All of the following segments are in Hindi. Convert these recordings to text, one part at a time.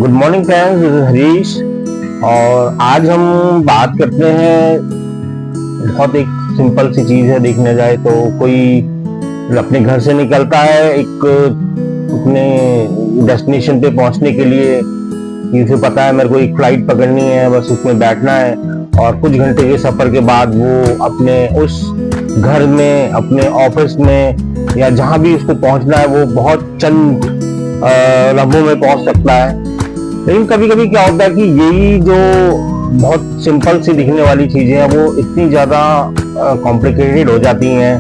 Good morning friends, this is Harish. और आज हम बात करते हैं, बहुत एक सिंपल सी चीज है। देखने जाए तो कोई अपने घर से निकलता है एक अपने डेस्टिनेशन पे पहुंचने के लिए, कि उसे पता है मेरे को एक फ्लाइट पकड़नी है, बस उसमें बैठना है और कुछ घंटे के सफर के बाद वो अपने उस घर में, अपने ऑफिस में या जहां भी उसको पहुंचना है वो बहुत चंद लम्हों में पहुंच सकता है। लेकिन कभी कभी क्या होता है कि यही जो बहुत सिंपल सी दिखने वाली चीजें हैं वो इतनी ज्यादा कॉम्प्लिकेटेड हो जाती हैं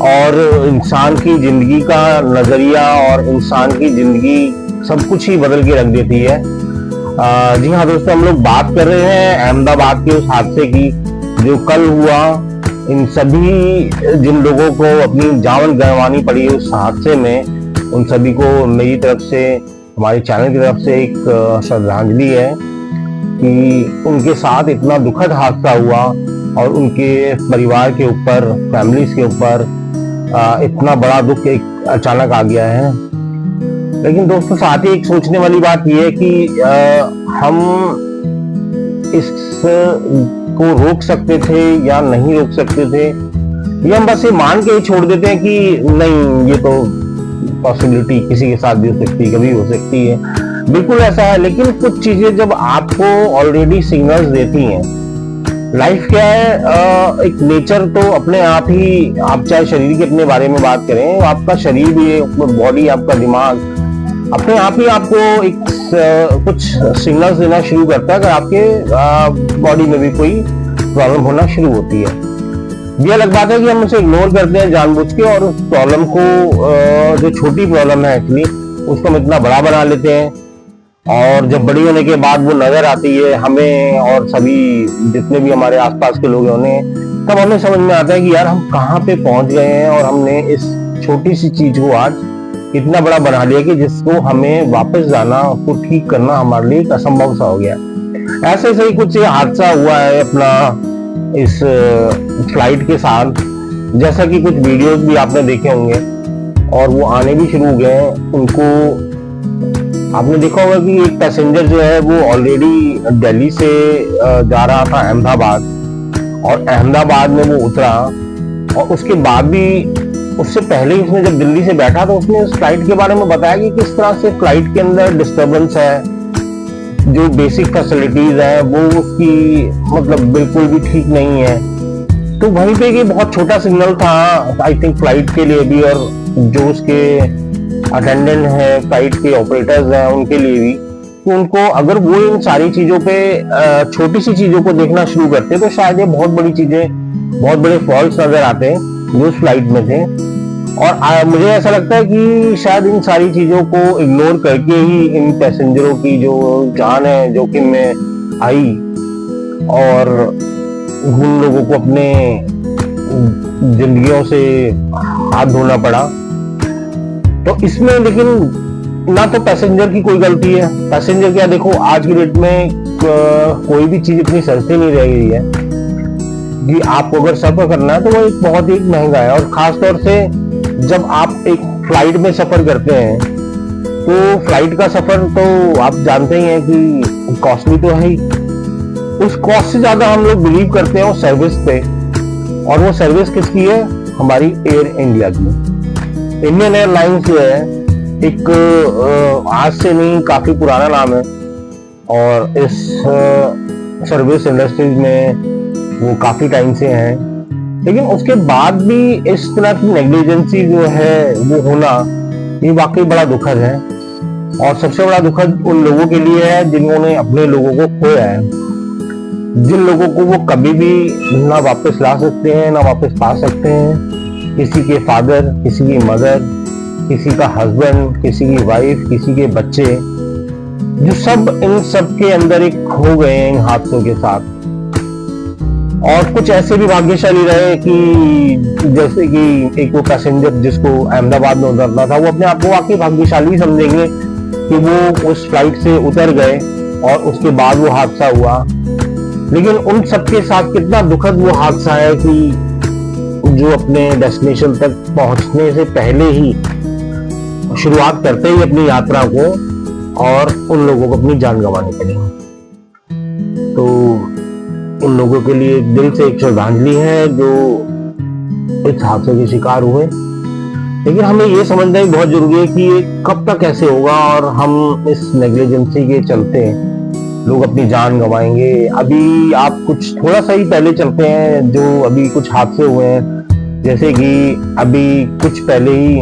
और इंसान की जिंदगी का नजरिया और इंसान की जिंदगी सब कुछ ही बदल के रख देती है। जी हाँ दोस्तों, हम लोग बात कर रहे हैं अहमदाबाद के उस हादसे की जो कल हुआ। इन सभी जिन लोगों को अपनी जान गंवानी पड़ी उस हादसे में, उन सभी को मेरी तरफ से, हमारे चैनल की तरफ से एक श्रद्धांजलि है कि उनके साथ इतना दुखद हादसा हुआ और उनके परिवार के ऊपर, फैमिलीज के ऊपर इतना बड़ा दुख एक अचानक आ गया है। लेकिन दोस्तों साथ ही एक सोचने वाली बात यह है कि हम इस को रोक सकते थे या नहीं रोक सकते थे, या हम बस ये मान के ही छोड़ देते हैं कि नहीं, ये तो पॉसिबिलिटी किसी के साथ भी हो सकती है, कभी हो सकती है। बिल्कुल ऐसा है। लेकिन कुछ चीजें जब आपको ऑलरेडी सिग्नल्स देती हैं, लाइफ क्या है, एक नेचर तो अपने आप ही, आप चाहे शरीर के अपने बारे में बात करें, आपका शरीर भी, बॉडी, आपका दिमाग अपने आप ही आपको एक कुछ सिग्नल्स देना शुरू करता है अगर आपके बॉडी में भी कोई प्रॉब्लम होना शुरू होती है। ये अलग बात है कि हम उसे इग्नोर करते हैं जानबूझ के और उस प्रॉब्लम को, जो छोटी प्रॉब्लम है एक्चुअली, उसको हम इतना बड़ा बना लेते हैं और जब बड़ी होने के बाद वो नजर आती है हमें और सभी जितने भी हमारे आसपास के लोग हैं उन्हें, तब हमें समझ में आता है कि यार हम कहाँ पे पहुंच गए हैं और हमने इस छोटी सी चीज को आज इतना बड़ा बना लिया कि जिसको हमें वापस जाना, उसको ठीक करना हमारे लिए एक असंभव सा हो गया। ऐसे ही कुछ हादसा हुआ है अपना इस फ्लाइट के साथ, जैसा कि कुछ वीडियोस भी आपने देखे होंगे और वो आने भी शुरू हो गए हैं। उनको आपने देखा होगा कि एक पैसेंजर जो है वो ऑलरेडी दिल्ली से जा रहा था अहमदाबाद, और अहमदाबाद में वो उतरा और उसके बाद भी, उससे पहले ही उसने जब दिल्ली से बैठा तो उसने उस फ्लाइट के बारे में बताया कि किस तरह से फ्लाइट के अंदर डिस्टर्बेंस है, जो बेसिक फैसिलिटीज है वो उसकी मतलब बिल्कुल भी ठीक नहीं है। तो वहीं पे ये बहुत छोटा सिग्नल था आई थिंक फ्लाइट के लिए भी, और जो उसके अटेंडेंट है, फ्लाइट के ऑपरेटर्स हैं, उनके लिए भी, कि उनको अगर वो इन सारी चीजों पे, छोटी सी चीजों को देखना शुरू करते तो शायद ये बहुत बड़ी चीजें, बहुत बड़े फॉल्ट नजर आते जो उस फ्लाइट में थे। और मुझे ऐसा लगता है कि शायद इन सारी चीजों को इग्नोर करके ही इन पैसेंजरों की जो जान है जोखिम में आई और उन लोगों को अपने जिंदगियों से हाथ धोना पड़ा। तो इसमें लेकिन ना तो पैसेंजर की कोई गलती है। पैसेंजर क्या, देखो आज की डेट में कोई भी चीज इतनी सस्ती नहीं रह गई है कि आपको अगर सफर करना है तो वो एक बहुत ही महंगा है। और खासतौर से जब आप एक फ्लाइट में सफर करते हैं तो फ्लाइट का सफर तो आप जानते ही हैं कि कॉस्टली तो है ही। उस कॉस्ट से ज्यादा हम लोग बिलीव करते हैं उस सर्विस पे, और वो सर्विस किसकी है? हमारी एयर इंडिया की। इंडियन एयरलाइंस जो है एक आज से नहीं, काफी पुराना नाम है और इस सर्विस इंडस्ट्रीज में वो काफी टाइम से हैं। लेकिन उसके बाद भी इस तरह की नेग्लिजेंसी जो है वो होना, ये वाकई बड़ा दुखद है। और सबसे बड़ा दुखद उन लोगों के लिए है जिन्होंने अपने लोगों को खोया है, जिन लोगों को वो कभी भी ना वापस ला सकते हैं ना वापस पा सकते हैं। किसी के फादर, किसी की मदर, किसी का हस्बैंड, किसी की वाइफ, किसी के बच्चे, जो सब इन सब के अंदर एक खो गए हैं इन हादसों के साथ। और कुछ ऐसे भी भाग्यशाली रहे कि जैसे कि एक वो पैसेंजर जिसको अहमदाबाद में उतरना था, वो अपने आप को वाकई भाग्यशाली समझेंगे कि वो उस फ्लाइट से उतर गए और उसके बाद वो हादसा हुआ। लेकिन उन सबके साथ कितना दुखद वो हादसा है कि जो अपने डेस्टिनेशन तक पहुंचने से पहले ही, शुरुआत करते ही अपनी यात्रा को, और उन लोगों को अपनी जान गंवानी पड़ी। तो उन लोगों के लिए दिल से एक श्रद्धांजलि है जो इस हादसे के शिकार हुए। लेकिन हमें ये समझना ही बहुत जरूरी है कि ये कब तक ऐसे होगा और हम इस नेग्लिजेंसी के चलते लोग अपनी जान गंवाएंगे। अभी आप कुछ थोड़ा सा ही पहले चलते हैं, जो अभी कुछ हादसे हुए हैं, जैसे कि अभी कुछ पहले ही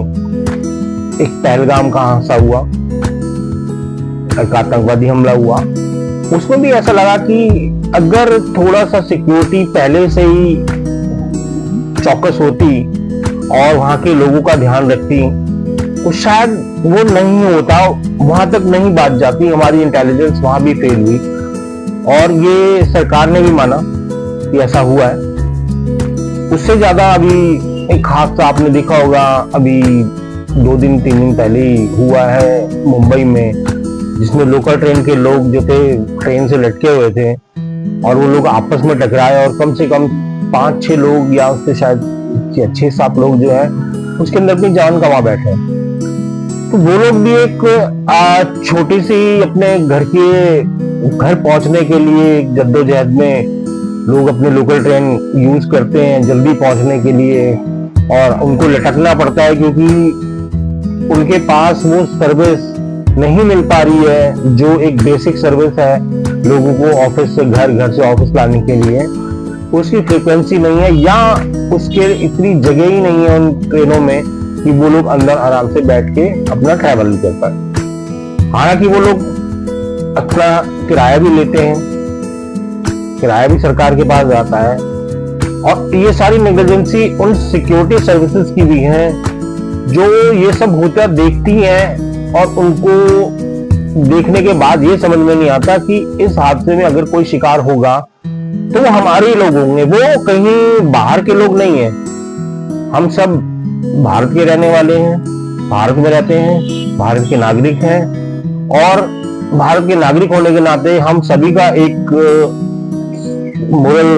एक पहलगाम का हादसा हुआ, एक आतंकवादी हमला हुआ। उसमें भी ऐसा लगा कि अगर थोड़ा सा सिक्योरिटी पहले से ही चौकस होती और वहां के लोगों का ध्यान रखती तो शायद वो नहीं होता, वहां तक नहीं बात जाती। हमारी इंटेलिजेंस वहां भी फेल हुई और ये सरकार ने भी माना कि ऐसा हुआ है। उससे ज्यादा अभी एक हादसा आपने देखा होगा, अभी 2 दिन 3 दिन पहले ही हुआ है मुंबई में, जिसमें लोकल ट्रेन के लोग जो थे ट्रेन से लटके हुए थे और वो लोग आपस में टकराए और कम से कम 5-6 लोग या उससे शायद 6-7 लोग जो है उसके अंदर अपनी जान गंवा बैठे। तो वो लोग भी एक छोटी सी अपने घर पहुंचने के लिए जद्दोजहद में लोग अपने लोकल ट्रेन यूज करते हैं जल्दी पहुंचने के लिए, और उनको लटकना पड़ता है क्योंकि उनके पास वो सर्विस नहीं मिल पा रही है जो एक बेसिक सर्विस है लोगों को ऑफिस से घर से ऑफिस लाने के लिए। उसकी फ्रीक्वेंसी नहीं है या उसके इतनी जगह ही नहीं है उन ट्रेनों में कि वो लोग अंदर आराम से बैठ के अपना ट्रैवल कर पाए। हालांकि वो लोग अपना किराया भी लेते हैं, किराया भी सरकार के पास जाता है। और ये सारी नेग्लिजेंसी उन सिक्योरिटी सर्विसेज की भी है जो ये सब होता देखती हैं और उनको देखने के बाद ये समझ में नहीं आता कि इस हादसे में अगर कोई शिकार होगा तो वो हमारे ही लोग होंगे, वो कहीं बाहर के लोग नहीं है। हम सब भारत के रहने वाले हैं, भारत में रहते हैं, भारत के नागरिक हैं और भारत के नागरिक होने के नाते हम सभी का एक मोरल,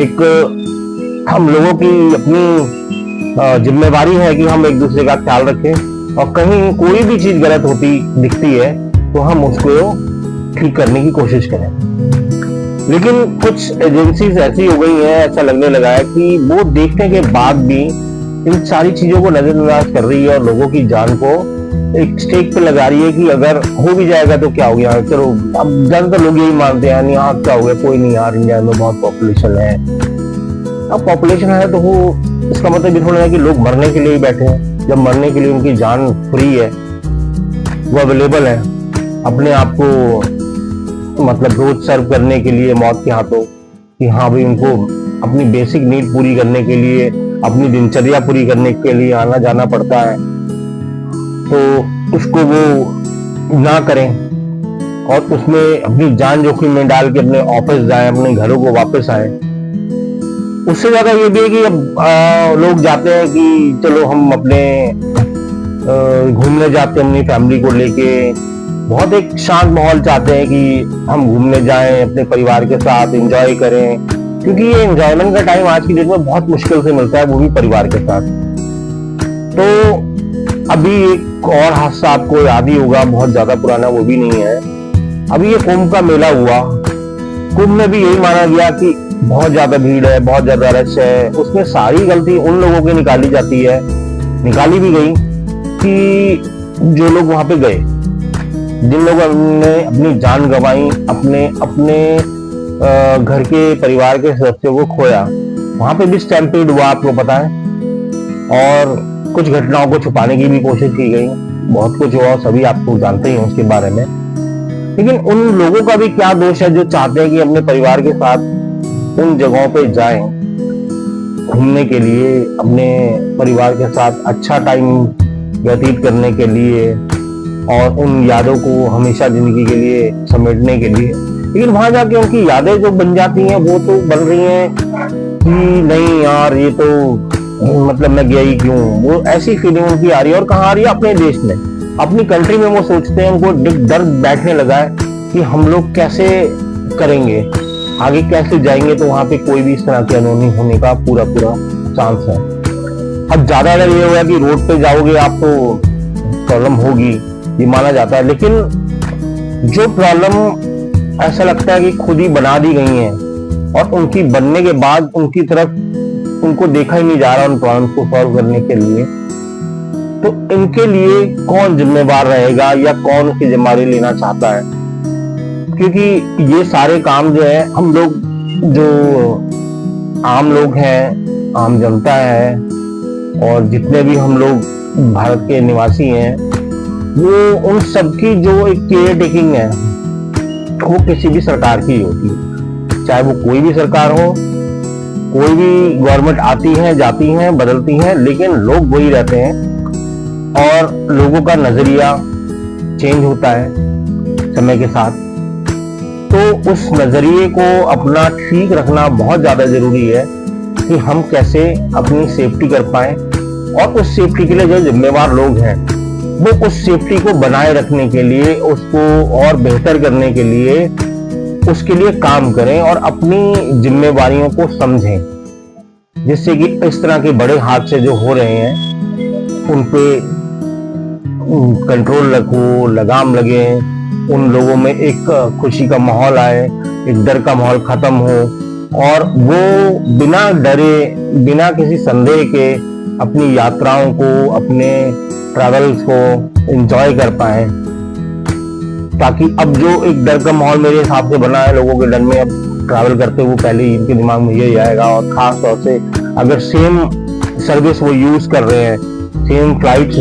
एक हम लोगों की अपनी जिम्मेवारी है कि हम एक दूसरे का ख्याल रखें और कहीं कोई भी चीज गलत होती दिखती है तो हम उसको ठीक करने की कोशिश करें। लेकिन कुछ एजेंसीज ऐसी हो गई हैं, ऐसा लगने लगा है कि वो देखने के बाद भी इन सारी चीजों को नजरअंदाज कर रही है और लोगों की जान को एक स्टेक पे लगा रही है कि अगर हो भी जाएगा तो क्या हो गया, चलो। अब ज्यादातर लोग यही मानते हैं नहीं क्या हो गया, कोई नहीं यार, इंडिया में बहुत पॉपुलेशन है। अब पॉपुलेशन है तो वो इसका मतलब ये थोड़ा है कि लोग मरने के लिए ही बैठे हैं। जब मरने के लिए उनकी जान फ्री है, वो अवेलेबल है अपने आप को मतलब रोज सर्व करने के लिए मौत के हाथों, कि हाँ भाई उनको अपनी बेसिक नीड पूरी करने के लिए, अपनी दिनचर्या पूरी करने के लिए आना जाना पड़ता है, तो उसको वो ना करें और उसमें अपनी जान जोखिम में डाल के अपने ऑफिस जाएं, अपने घरों को वापस आए। उससे ज्यादा ये भी है कि अब लोग जाते हैं कि चलो हम अपने घूमने जाते हैं अपनी फैमिली को लेके, बहुत एक शांत माहौल चाहते हैं कि हम घूमने जाएं अपने परिवार के साथ, एंजॉय करें, क्योंकि ये एंजॉयमेंट का टाइम आज की डेट में बहुत मुश्किल से मिलता है, वो भी परिवार के साथ। तो अभी एक और हादसा आपको याद ही होगा, बहुत ज्यादा पुराना वो भी नहीं है। अभी ये कुंभ का मेला हुआ, कुंभ में भी यही माना गया कि बहुत ज्यादा भीड़ है, बहुत ज्यादा रश है। उसमें सारी गलती उन लोगों की निकाली जाती है, निकाली भी गई कि जो लोग वहां पे गए, जिन लोगों ने अपनी जान गंवाई, अपने घर के परिवार के सदस्यों को खोया, वहां पे भी स्टैम्पीड हुआ, आपको पता है। और कुछ घटनाओं को छुपाने की भी कोशिश की गई, बहुत कुछ हुआ, सभी आपको जानते ही हैं उसके बारे में। लेकिन उन लोगों का भी क्या दोष है जो चाहते हैं कि अपने परिवार के साथ उन जगहों पे जाएं घूमने के लिए, अपने परिवार के साथ अच्छा टाइम व्यतीत करने के लिए और उन यादों को हमेशा जिंदगी के लिए समेटने के लिए। लेकिन वहां जाके उनकी यादें जो बन जाती हैं वो तो बन रही हैं कि नहीं यार ये तो मतलब मैं गया ही क्यों, वो ऐसी फीलिंग उनकी आ रही है। और कहाँ आ रही है? अपने देश में, अपनी कंट्री में। वो सोचते हैं, उनको दर्द बैठने लगा है कि हम लोग कैसे करेंगे आगे, कैसे जाएंगे। तो वहां पे कोई भी इस तरह की अनहोनी होने का पूरा चांस है। अब ज्यादा अगर ये हुआ कि रोड पे जाओगे आप तो प्रॉब्लम होगी, ये माना जाता है। लेकिन जो प्रॉब्लम ऐसा लगता है कि खुद ही बना दी गई हैं और उनकी बनने के बाद उनकी तरफ उनको देखा ही नहीं जा रहा उन प्रॉब्लम को सॉल्व करने के लिए, तो इनके लिए कौन जिम्मेवार रहेगा या कौन उसकी जिम्मेदारी लेना चाहता है? क्योंकि ये सारे काम जो है हम लोग, जो आम लोग हैं, आम जनता है और जितने भी हम लोग भारत के निवासी हैं, वो उन सबकी जो एक केयर टेकिंग है वो किसी भी सरकार की होती है। चाहे वो कोई भी सरकार हो, कोई भी गवर्नमेंट आती है जाती है बदलती है, लेकिन लोग वही रहते हैं और लोगों का नजरिया चेंज होता है समय के साथ। तो उस नजरिए को अपना ठीक रखना बहुत ज्यादा जरूरी है कि हम कैसे अपनी सेफ्टी कर पाए, और उस सेफ्टी के लिए जो जिम्मेवार लोग हैं वो उस सेफ्टी को बनाए रखने के लिए, उसको और बेहतर करने के लिए, उसके लिए काम करें और अपनी जिम्मेवारियों को समझें, जिससे कि इस तरह के बड़े हादसे जो हो रहे हैं उन पे कंट्रोल रखो, लगाम लगे, उन लोगों में एक खुशी का माहौल आए, एक डर का माहौल खत्म हो और वो बिना डरे, बिना किसी संदेह के अपनी यात्राओं को, अपने ट्रैवल्स को एंजॉय कर पाए। ताकि अब जो एक डर का माहौल मेरे हिसाब से बना है लोगों के डर में, अब ट्रैवल करते हुए पहले ही इनके दिमाग में यही आएगा, और खास तौर से अगर सेम सर्विस वो यूज कर रहे हैं, सेम फ्लाइट्स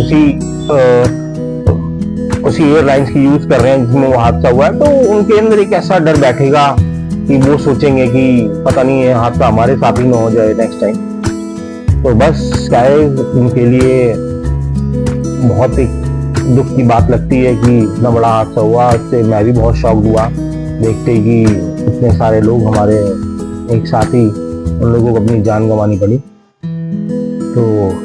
उसी एयरलाइंस की यूज कर रहे हैं जिसमें वो हादसा हुआ है, तो उनके अंदर एक ऐसा डर बैठेगा कि वो सोचेंगे कि पता नहीं है हादसा हमारे साथ ही ना हो जाए नेक्स्ट टाइम। तो बस गाइस, इनके लिए बहुत ही दुख की बात लगती है कि इतना बड़ा हादसा हुआ। इससे मैं भी बहुत शॉक्ड हुआ देखते कि इतने सारे लोग हमारे एक साथी, उन लोगों को अपनी जान गंवानी पड़ी। तो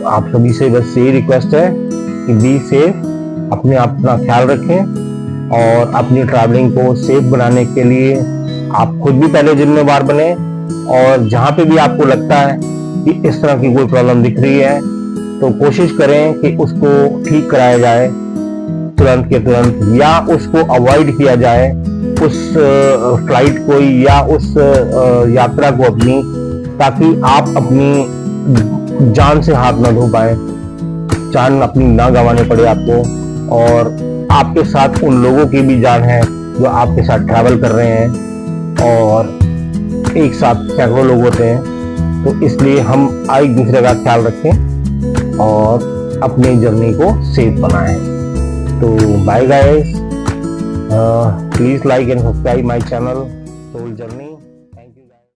आप सभी से बस यही रिक्वेस्ट है कि बी सेफ, अपने आप का ख्याल रखें और अपनी ट्रैवलिंग को सेफ बनाने के लिए आप खुद भी पहले जिम्मेवार बने, और जहां पे भी आपको लगता है कि इस तरह की कोई प्रॉब्लम दिख रही है तो कोशिश करें कि उसको ठीक कराया जाए तुरंत के तुरंत, या उसको अवॉइड किया जाए, उस फ्लाइट को या उस यात्रा को अपनी, ताकि आप अपनी जान से हाथ ना धो पाए, जान अपनी ना गंवाने पड़े आपको, और आपके साथ उन लोगों की भी जान है जो आपके साथ ट्रैवल कर रहे हैं, और एक साथ सैकड़ों लोग होते हैं। तो इसलिए हम एक दूसरे का ख्याल रखें और अपनी जर्नी को सेफ बनाएं। तो bye guys, please like and subscribe my channel soul journey.